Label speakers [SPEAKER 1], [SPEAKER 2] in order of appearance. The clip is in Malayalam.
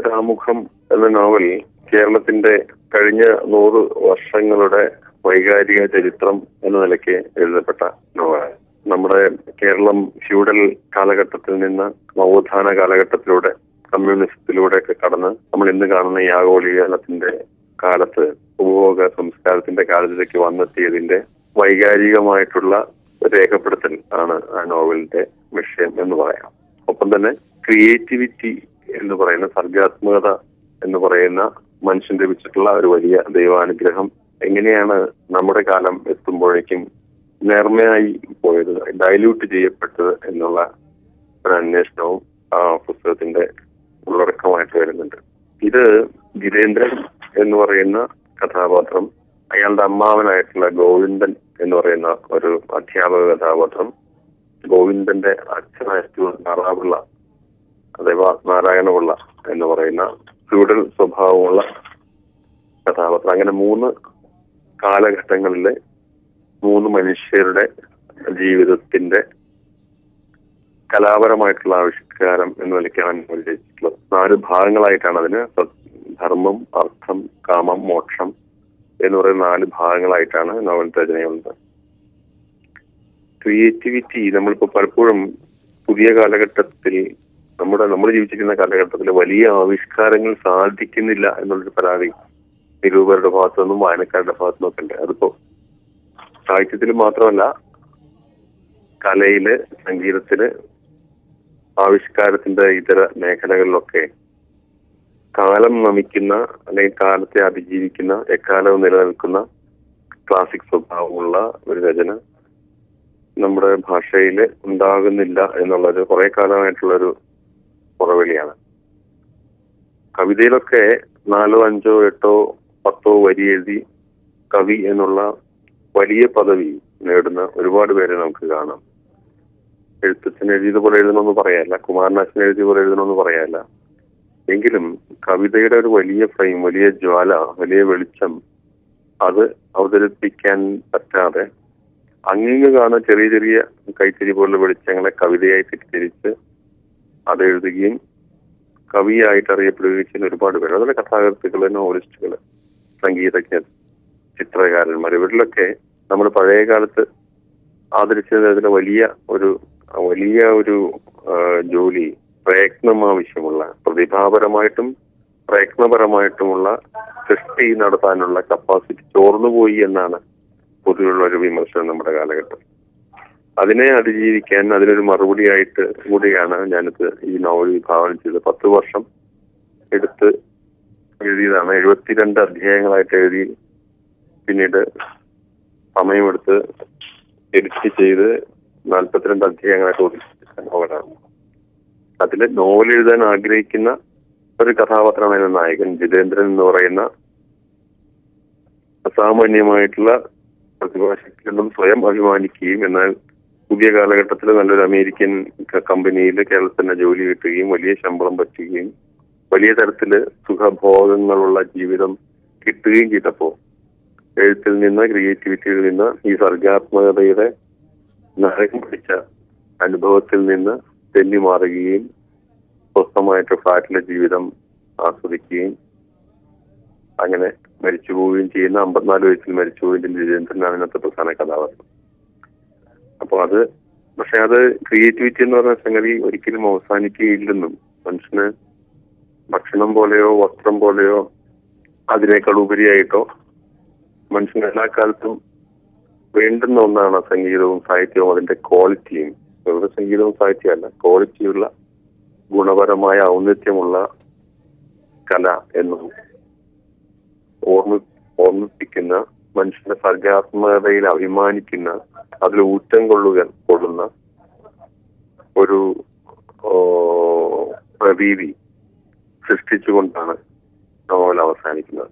[SPEAKER 1] രാമുഖം എന്ന നോവൽ കേരളത്തിന്റെ കഴിഞ്ഞ 100 വർഷങ്ങളുടെ വൈകാരിക ചരിത്രം എന്ന നിലയ്ക്ക് എഴുതപ്പെട്ട നോവലാണ്. നമ്മുടെ കേരളം ഫ്യൂഡൽ കാലഘട്ടത്തിൽ നിന്ന് നവോത്ഥാന കാലഘട്ടത്തിലൂടെ കമ്മ്യൂണിസത്തിലൂടെയൊക്കെ കടന്ന് നമ്മൾ ഇന്ന് കാണുന്ന ഈ ആഗോളീകരണത്തിന്റെ കാലത്ത് ഉപഭോഗ സംസ്കാരത്തിന്റെ കാലത്തിലേക്ക് വന്നെത്തിയതിന്റെ വൈകാരികമായിട്ടുള്ള രേഖപ്പെടുത്തൽ ആണ് ആ നോവലിന്റെ വിഷയം എന്ന് പറയാം. ഒപ്പം തന്നെ ക്രിയേറ്റിവിറ്റി എന്ന് പറയുന്ന സർഗാത്മകത എന്ന് പറയുന്ന മനുഷ്യൻ ലഭിച്ചിട്ടുള്ള ഒരു വലിയ ദൈവാനുഗ്രഹം എങ്ങനെയാണ് നമ്മുടെ കാലം എത്തുമ്പോഴേക്കും നേർമയായി പോയത്, ഡൈല്യൂട്ട് ചെയ്യപ്പെട്ടത് എന്നുള്ള ഒരു അന്വേഷണവും ആ പുസ്തകത്തിന്റെ ഉള്ളടക്കമായിട്ട് വരുന്നുണ്ട്. ഇത് ജിതേന്ദ്രൻ എന്ന് പറയുന്ന കഥാപാത്രം, അയാളുടെ അമ്മാവനായിട്ടുള്ള ഗോവിന്ദൻ എന്ന് പറയുന്ന ഒരു അധ്യാപക കഥാപാത്രം, ഗോവിന്ദന്റെ അച്ഛനായിട്ടുള്ള നാറാപിള്ള അഥവാ നാരായണപിള്ള എന്ന് പറയുന്ന ഫ്യൂഡൽ സ്വഭാവമുള്ള കഥാപാത്രം. അങ്ങനെ 3 കാലഘട്ടങ്ങളിലെ 3 മനുഷ്യരുടെ ജീവിതത്തിന്റെ കലാപരമായിട്ടുള്ള ആവിഷ്കാരം എന്ന് നിലയ്ക്കാണ് ഉദ്ദേശിച്ചിട്ടുള്ളത്. 4 ഭാഗങ്ങളായിട്ടാണ് അതിന് ധർമ്മം, അർത്ഥം, കാമം, മോക്ഷം എന്ന് പറയുന്ന 4 ഭാഗങ്ങളായിട്ടാണ് നോവൽ രചനയുള്ളത്. ക്രിയേറ്റിവിറ്റി നമ്മളിപ്പോ പലപ്പോഴും പുതിയ കാലഘട്ടത്തിൽ നമ്മൾ ജീവിച്ചിരിക്കുന്ന കാലഘട്ടത്തിൽ വലിയ ആവിഷ്കാരങ്ങൾ സാധിക്കുന്നില്ല എന്നുള്ളൊരു പരാതി നിരൂപകരുടെ ഭാഗത്തു നിന്നും വായനക്കാരുടെ ഭാഗത്തു നിന്നൊക്കെ ഉണ്ട്. അതിപ്പോ സാഹിത്യത്തിൽ മാത്രമല്ല, കലയില്, സംഗീതത്തില്, ആവിഷ്കാരത്തിന്റെ ഇതര മേഖലകളിലൊക്കെ കാലം നമിക്കുന്ന അല്ലെങ്കിൽ കാലത്തെ അതിജീവിക്കുന്ന, എക്കാലവും നിലനിൽക്കുന്ന ക്ലാസിക് സ്വഭാവമുള്ള ഒരു രചന നമ്മുടെ ഭാഷയിൽ ഉണ്ടാകുന്നില്ല എന്നുള്ളൊരു കുറെ കാലമായിട്ടുള്ളൊരു പുറവിളിയാണ്. കവിതയിലൊക്കെ 4, 5, 8, 10 വരി എഴുതി കവി എന്നുള്ള വലിയ പദവി നേടുന്ന ഒരുപാട് പേരെ നമുക്ക് കാണാം. എഴുത്തച്ഛൻ എഴുതിയതുപോലെ എഴുതണമെന്ന് പറയാല്ല, കുമാരനാശൻ എഴുതിയതുപോലെ എഴുതണമെന്ന് പറയാല്ല. എങ്കിലും കവിതയുടെ ഒരു വലിയ ഫ്രെയിം, വലിയ ജ്വാല, വലിയ വെളിച്ചം അത് അവതരിപ്പിക്കാൻ പറ്റാതെ അങ്ങിങ്ങ് കാണുന്ന ചെറിയ ചെറിയ കൈത്തിരി പോലുള്ള വെളിച്ചങ്ങളെ കവിതയായി തിരിച്ച് അത് എഴുതുകയും കവിയായിട്ട് അറിയപ്പെടുകയും ചെയ്യുന്ന ഒരുപാട് പേര്. അതുപോലെ കഥാകൃത്തുക്കള്, നോവലിസ്റ്റുകള്, സംഗീതജ്ഞർ, ചിത്രകാരന്മാർ, ഇവരിലൊക്കെ നമ്മൾ പഴയ കാലത്ത് ആദരിച്ചതിന് വലിയ ഒരു ജോലി, പ്രയത്നം ആവശ്യമുള്ള, പ്രതിഭാപരമായിട്ടും പ്രയത്നപരമായിട്ടുമുള്ള സൃഷ്ടി നടത്താനുള്ള കപ്പാസിറ്റി ചോർന്നുപോയി എന്നാണ് പൊതുവെയുള്ള ഒരു വിമർശനം നമ്മുടെ കാലഘട്ടം. അതിനെ അതിജീവിക്കാൻ, അതിനൊരു മറുപടിയായിട്ട് കൂടിയാണ് ഞാനിത് ഈ നോവൽ വിഭാവനം ചെയ്തത്. 10 വർഷം എടുത്ത് എഴുതിയതാണ്. 72 അധ്യായങ്ങളായിട്ട് എഴുതി, പിന്നീട് സമയമെടുത്ത് എഡിറ്റ് ചെയ്ത് 42 അധ്യായങ്ങളായിട്ട് ഒതുക്കിയ നോവലാണ്. അതിൽ നോവൽ എഴുതാൻ ആഗ്രഹിക്കുന്ന ഒരു കഥാപാത്രമാണ് നായകൻ ജിതേന്ദ്രൻ എന്ന് പറയുന്ന അസാമാന്യമായിട്ടുള്ള പ്രതിഭാശക്തിയൊന്നും സ്വയം അഭിമാനിക്കുകയും എന്നാൽ പുതിയ കാലഘട്ടത്തിൽ നല്ലൊരു അമേരിക്കൻ കമ്പനിയിൽ കേരളത്തിന് ജോലി കിട്ടുകയും വലിയ ശമ്പളം പറ്റുകയും വലിയ തരത്തില് സുഖഭോഗങ്ങളുള്ള ജീവിതം കിട്ടുകയും ചെയ്തപ്പോ എഴുത്തിൽ നിന്ന്, ക്രിയേറ്റിവിറ്റിയിൽ നിന്ന്, ഈ സർഗാത്മകതയുടെ നരകം പിടിച്ച അനുഭവത്തിൽ നിന്ന് തെന്നി മാറുകയും സ്വസ്ഥമായിട്ട് ഫ്ലാറ്റിലെ ജീവിതം ആസ്വദിക്കുകയും അങ്ങനെ മരിച്ചു പോവുകയും ചെയ്യുന്ന 54 വയസ്സിൽ മരിച്ചു പോയതിന്റെ ജിതേന്ദ്രനാണ് ഇന്നത്തെ പ്രധാന കഥാപാത്രം. അപ്പൊ പക്ഷെ അത് ക്രിയേറ്റിവിറ്റി എന്ന് പറഞ്ഞ സംഗതി ഒരിക്കലും അവസാനിക്കുകയില്ലെന്നും, മനുഷ്യന് ഭക്ഷണം പോലെയോ വസ്ത്രം പോലെയോ അതിനേക്കാൾ ഉപരിയായിട്ടോ മനുഷ്യന് എല്ലാ കാലത്തും വേണ്ടുന്ന ഒന്നാണ് സംഗീതവും സാഹിത്യവും. അതിന്റെ ക്വാളിറ്റിയും, വെറുതെ സംഗീതവും സാഹിത്യമല്ല, ക്വാളിറ്റിയുള്ള ഗുണപരമായ ഔന്നത്യമുള്ള കല എന്നും ഓർമ്മിപ്പിക്കുന്ന, മനുഷ്യന്റെ സർഗാത്മകതയിൽ അഭിമാനിക്കുന്ന, അതിൽ ഊറ്റം കൊള്ളുന്ന ഒരു പ്രതീതി സൃഷ്ടിച്ചുകൊണ്ടാണ് നോവൽ അവസാനിക്കുന്നത്.